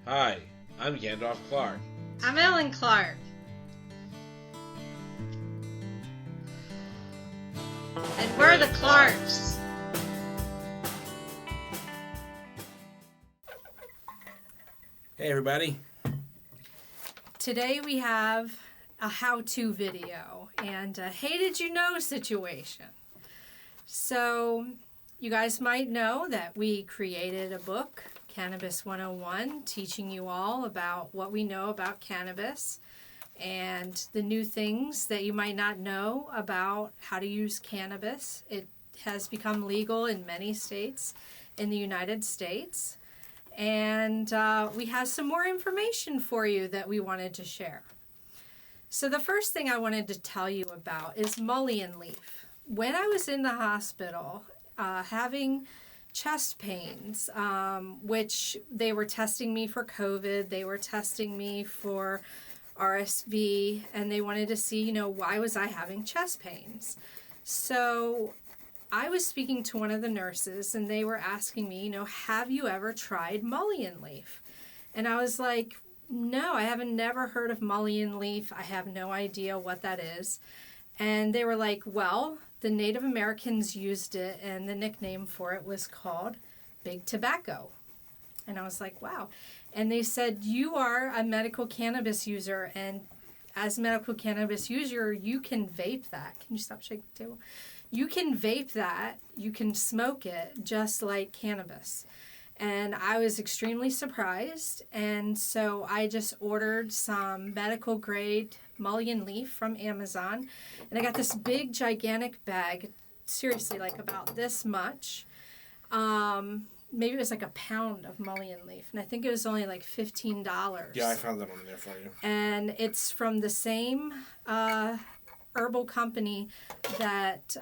Hi, I'm Gandalf Clark. I'm Ellen Clark. And we're the Clarks. Hey everybody. Today we have a how-to video and a hey did you know situation. So you guys might know that we created a book, Cannabis 101, teaching you all about what we know about cannabis and the new things that you might not know about how to use cannabis. It has become legal in many states in the United States. And we have some more information for you that we wanted to share. So the first thing I wanted to tell you about is mullein leaf. When I was in the hospital having chest pains, which they were testing me for COVID, they were testing me for RSV, and they wanted to see, why was I having chest pains? So I was speaking to one of the nurses, and they were asking me, have you ever tried mullein leaf? And I was like, no, I haven't never heard of mullein leaf. I have no idea what that is. And they were like, well, the Native Americans used it, and the nickname for it was called Big Tobacco. And I was like, wow. And they said, you are a medical cannabis user, and as a medical cannabis user, you can vape that. Can you stop shaking the table? You can vape that. You can smoke it just like cannabis. And I was extremely surprised. And so I just ordered some medical grade mullein leaf from Amazon. And I got this big, gigantic bag, seriously, like about this much. Maybe it was like a pound of mullein leaf. And I think it was only like $15. Yeah, I found that on there for you. And it's from the same herbal company that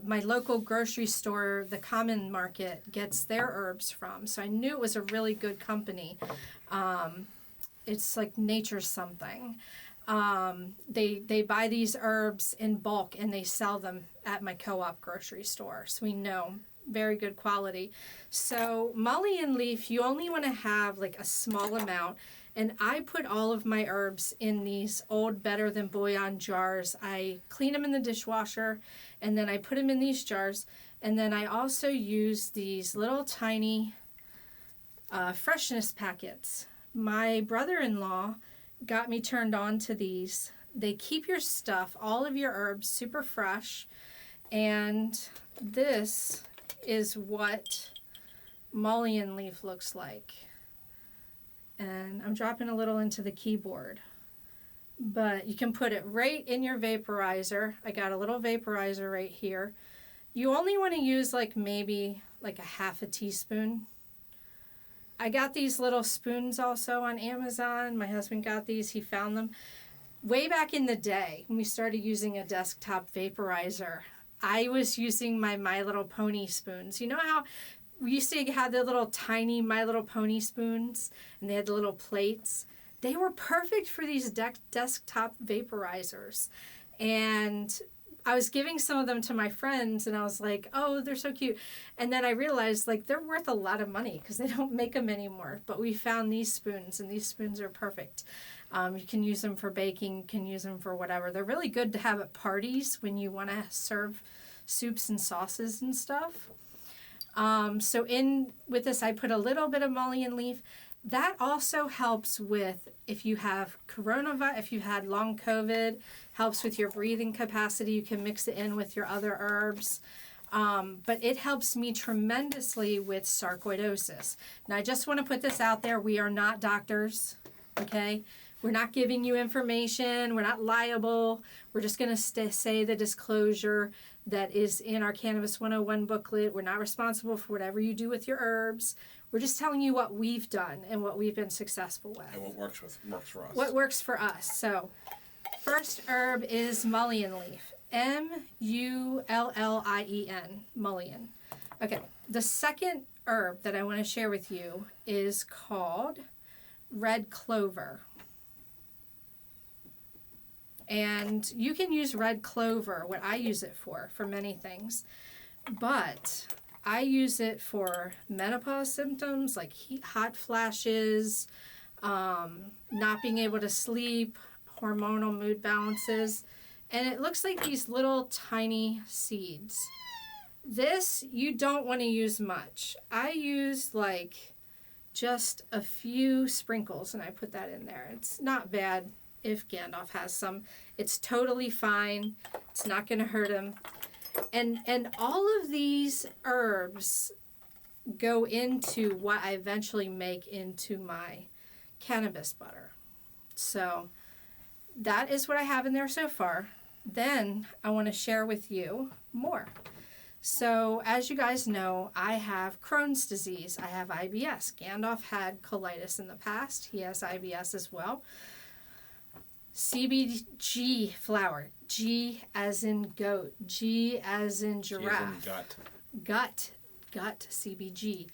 my local grocery store, the Common Market, gets their herbs from. So I knew it was a really good company. It's like Nature's Something. They buy these herbs in bulk and they sell them at my co-op grocery store. So we know very good quality. So mullein leaf, you only want to have like a small amount. And I put all of my herbs in these old Better Than Bouillon jars. I clean them in the dishwasher, and then I put them in these jars. And then I also use these little tiny freshness packets. My brother-in-law got me turned on to these. They keep your stuff, all of your herbs, super fresh. And this is what mullein leaf looks like. And I'm dropping a little into the keyboard. But you can put it right in your vaporizer. I got a little vaporizer right here. You only want to use maybe a half a teaspoon. I got these little spoons also on Amazon. My husband got these. He found them. Way back in the day when we started using a desktop vaporizer, I was using my My Little Pony spoons. You know how we used to have the little tiny My Little Pony spoons, and they had the little plates. They were perfect for these desktop vaporizers. And I was giving some of them to my friends, and I was like, oh, they're so cute. And then I realized, they're worth a lot of money because they don't make them anymore. But we found these spoons, and these spoons are perfect. You can use them for baking. You can use them for whatever. They're really good to have at parties when you want to serve soups and sauces and stuff. So in with this, I put a little bit of mullein leaf. That also helps with if you have coronavirus, if you had long COVID, helps with your breathing capacity. You can mix it in with your other herbs. But it helps me tremendously with sarcoidosis. Now, I just want to put this out there. We are not doctors, okay? We're not giving you information. We're not liable. We're just going to say the disclosure that is in our Cannabis 101 booklet. We're not responsible for whatever you do with your herbs. We're just telling you what we've done and what we've been successful with. And what works for us. What works for us. So, first herb is mullein leaf. M-U-L-L-I-E-N. Mullein. Okay. The second herb that I want to share with you is called red clover. And you can use red clover, what I use it for many things. But I use it for menopause symptoms like hot flashes, not being able to sleep, hormonal mood balances, and it looks like these little tiny seeds. This, you don't want to use much. I used like just a few sprinkles and I put that in there. It's not bad if Gandalf has some. It's totally fine. It's not going to hurt him. And all of these herbs go into what I eventually make into my cannabis butter. So that is what I have in there so far. Then I want to share with you more. So as you guys know, I have Crohn's disease. I have IBS. Gandalf had colitis in the past. He has IBS as well. CBG flower. G as in goat. G as in giraffe. G as in gut. Gut CBG.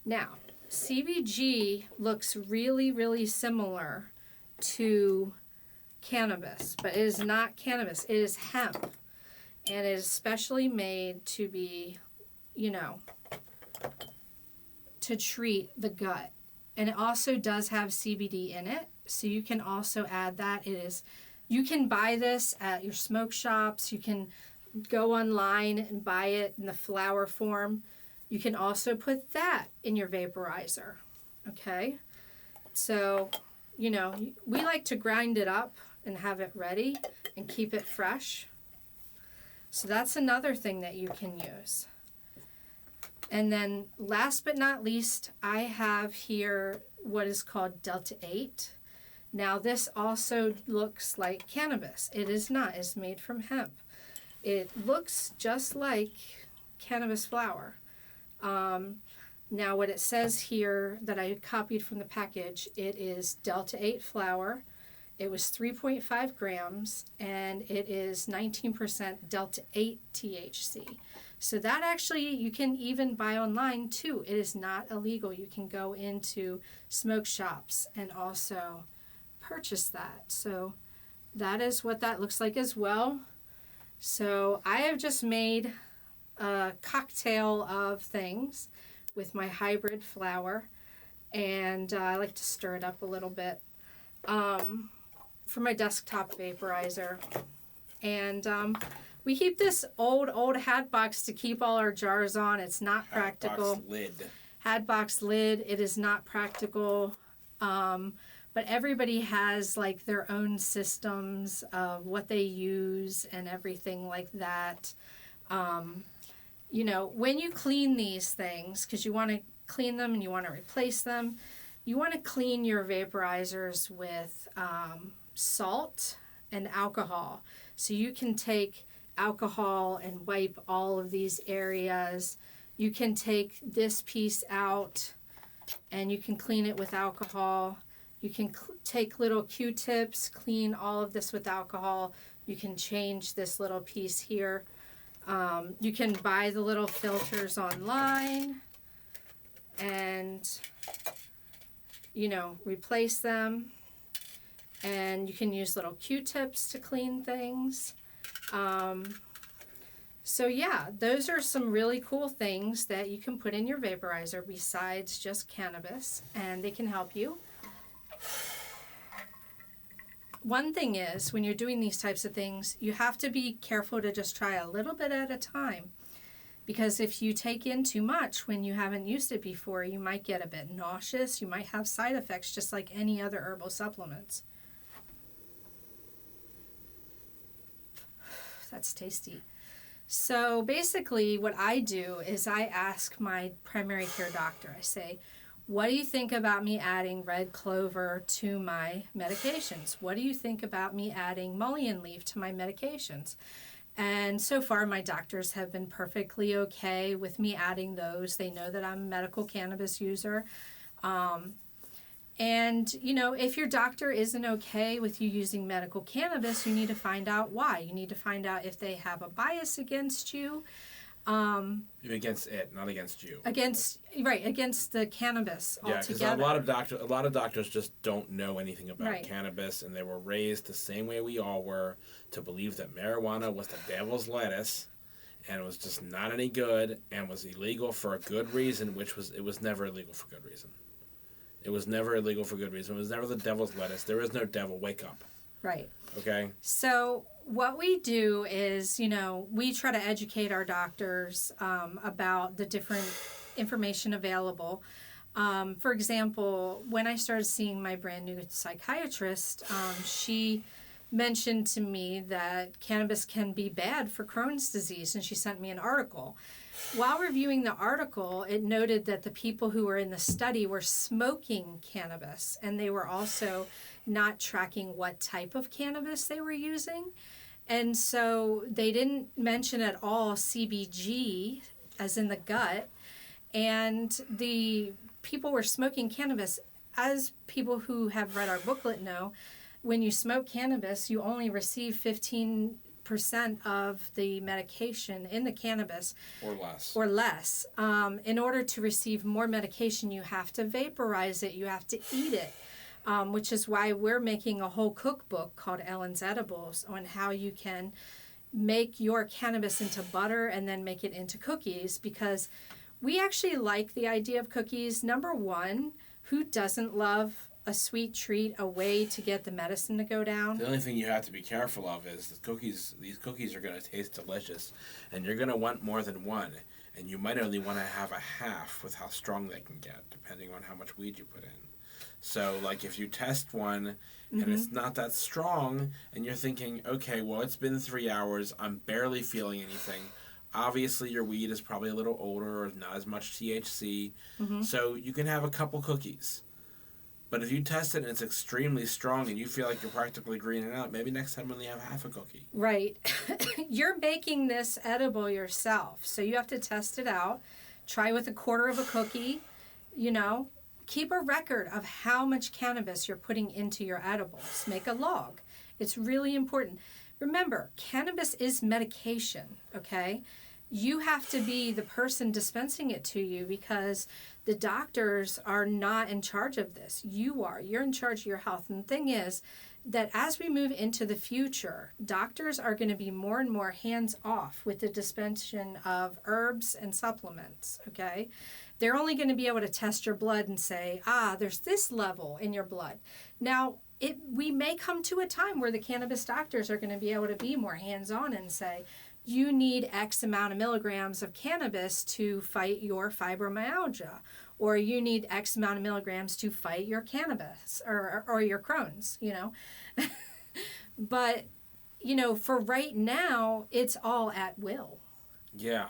Now, CBG looks really, really similar to cannabis, but it is not cannabis. It is hemp. And it is specially made to be, to treat the gut. And it also does have CBD in it. So you can also add that. You can buy this at your smoke shops. You can go online and buy it in the flower form. You can also put that in your vaporizer. Okay? So, we like to grind it up and have it ready and keep it fresh. So that's another thing that you can use. And then last but not least, I have here what is called Delta 8. Now this also looks like cannabis. It is not. It's made from hemp. It looks just like cannabis flower. Now what it says here that I copied from the package, it is Delta 8 flower. It was 3.5 grams, and it is 19% Delta 8 THC. So that actually you can even buy online too. It is not illegal. You can go into smoke shops and also purchase that. So that is what that looks like as well. So I have just made a cocktail of things with my hybrid flower, and I like to stir it up a little bit. For my desktop vaporizer. And we keep this old hat box to keep all our jars on. It's not practical. Hat box lid. It is not practical. But everybody has like their own systems of what they use and everything like that. When you clean these things, because you want to clean them and you want to replace them, you want to clean your vaporizers with salt and alcohol. So you can take alcohol and wipe all of these areas. You can take this piece out and you can clean it with alcohol. You can take little Q-tips, clean all of this with alcohol. You can change this little piece here. You can buy the little filters online and, replace them. And you can use little Q-tips to clean things. So yeah, those are some really cool things that you can put in your vaporizer besides just cannabis, and they can help you. One thing is, when you're doing these types of things, you have to be careful to just try a little bit at a time. Because if you take in too much when you haven't used it before, you might get a bit nauseous. You might have side effects just like any other herbal supplements. That's tasty. So basically what I do is I ask my primary care doctor, I say, what do you think about me adding red clover to my medications? What do you think about me adding mullein leaf to my medications? And so far my doctors have been perfectly okay with me adding those. They know that I'm a medical cannabis user. And, if your doctor isn't okay with you using medical cannabis, you need to find out why. You need to find out if they have a bias against you. You're against it, not against you. Against the cannabis altogether. Yeah, because a lot of doctors just don't know anything about cannabis, and they were raised the same way we all were, to believe that marijuana was the devil's lettuce, and it was just not any good, and was illegal for a good reason, it was never illegal for good reason. It was never illegal for good reason. It was never the devil's lettuce. There is no devil. Wake up. Right. Okay? So what we do is, we try to educate our doctors about the different information available. For example, when I started seeing my brand new psychiatrist, she mentioned to me that cannabis can be bad for Crohn's disease, and she sent me an article. While reviewing the article, it noted that the people who were in the study were smoking cannabis, and they were also not tracking what type of cannabis they were using. And so they didn't mention at all CBG, as in the gut, and the people were smoking cannabis. As people who have read our booklet know, when you smoke cannabis, you only receive 15% of the medication in the cannabis. Or less. In order to receive more medication, you have to vaporize it. You have to eat it, which is why we're making a whole cookbook called Ellen's Edibles on how you can make your cannabis into butter and then make it into cookies, because we actually like the idea of cookies. Number one, who doesn't love a sweet treat, a way to get the medicine to go down? The only thing you have to be careful of is these cookies are going to taste delicious, and you're going to want more than one, and you might only want to have a half with how strong they can get, depending on how much weed you put in. So, like, if you test one and it's not that strong, and you're thinking, okay, well, it's been 3 hours, I'm barely feeling anything. Obviously, your weed is probably a little older or not as much THC, so you can have a couple cookies. But if you test it and it's extremely strong and you feel like you're practically greening out, maybe next time only have half a cookie. Right. You're making this edible yourself, so you have to test it out. Try with a quarter of a cookie, Keep a record of how much cannabis you're putting into your edibles. Make a log. It's really important. Remember, cannabis is medication, okay? You have to be the person dispensing it to you, because the doctors are not in charge of this. You are. You're in charge of your health. And the thing is that as we move into the future, doctors are going to be more and more hands-off with the dispensation of herbs and supplements, okay? They're only going to be able to test your blood and say, there's this level in your blood. Now, we may come to a time where the cannabis doctors are going to be able to be more hands-on and say, you need X amount of milligrams of cannabis to fight your fibromyalgia, or you need X amount of milligrams to fight your cannabis or your Crohn's, But, for right now, it's all at will. Yeah.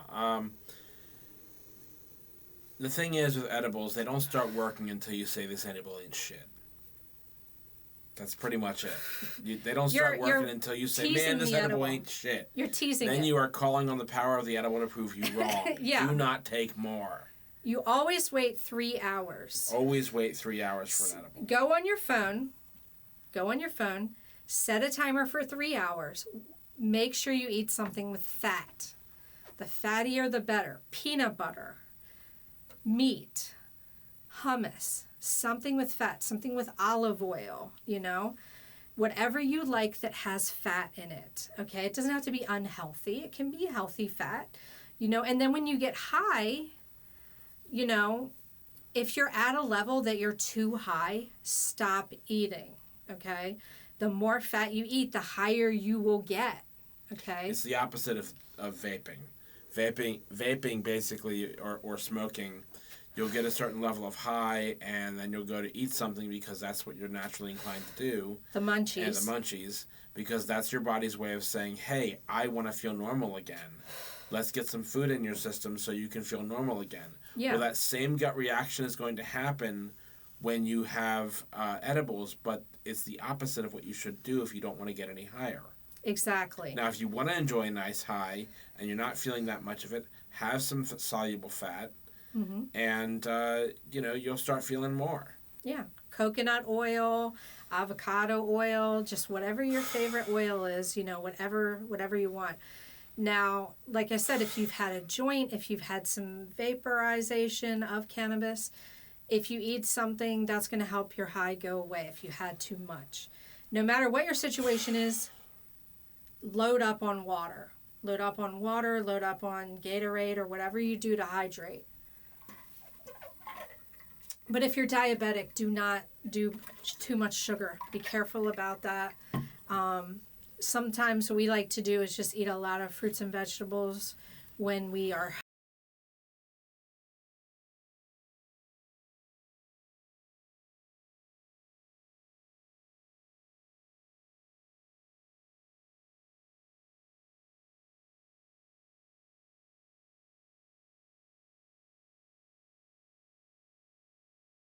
The thing is with edibles, they don't start working until you say this edible ain't shit. That's pretty much it. They don't start working until you say, man, this edible ain't shit. You're teasing Then it. you are calling on the power of the edible to prove you wrong. Yeah. Do not take more. You always wait 3 hours. Always wait 3 hours for an edible. Go on your phone. Set a timer for 3 hours. Make sure you eat something with fat. The fattier the better. Peanut butter, meat, hummus, something with fat, something with olive oil, whatever you like that has fat in it, okay? It doesn't have to be unhealthy. It can be healthy fat, and then when you get high, if you're at a level that you're too high, stop eating, okay? The more fat you eat, the higher you will get, okay? It's the opposite of vaping. Vaping basically, or smoking, you'll get a certain level of high, and then you'll go to eat something because that's what you're naturally inclined to do. The munchies. Because that's your body's way of saying, hey, I want to feel normal again. Let's get some food in your system so you can feel normal again. Yeah. Well, that same gut reaction is going to happen when you have edibles, but it's the opposite of what you should do if you don't want to get any higher. Exactly. Now, if you want to enjoy a nice high and you're not feeling that much of it, have some soluble fat, and you'll start feeling more. Yeah, coconut oil, avocado oil, just whatever your favorite oil is, whatever you want. Now, like I said, if you've had a joint, if you've had some vaporization of cannabis, if you eat something, that's going to help your high go away if you had too much. No matter what your situation is, load up on water. Load up on water, load up on Gatorade, or whatever you do to hydrate. But if you're diabetic, do not do too much sugar. Be careful about that. Sometimes what we like to do is just eat a lot of fruits and vegetables when we are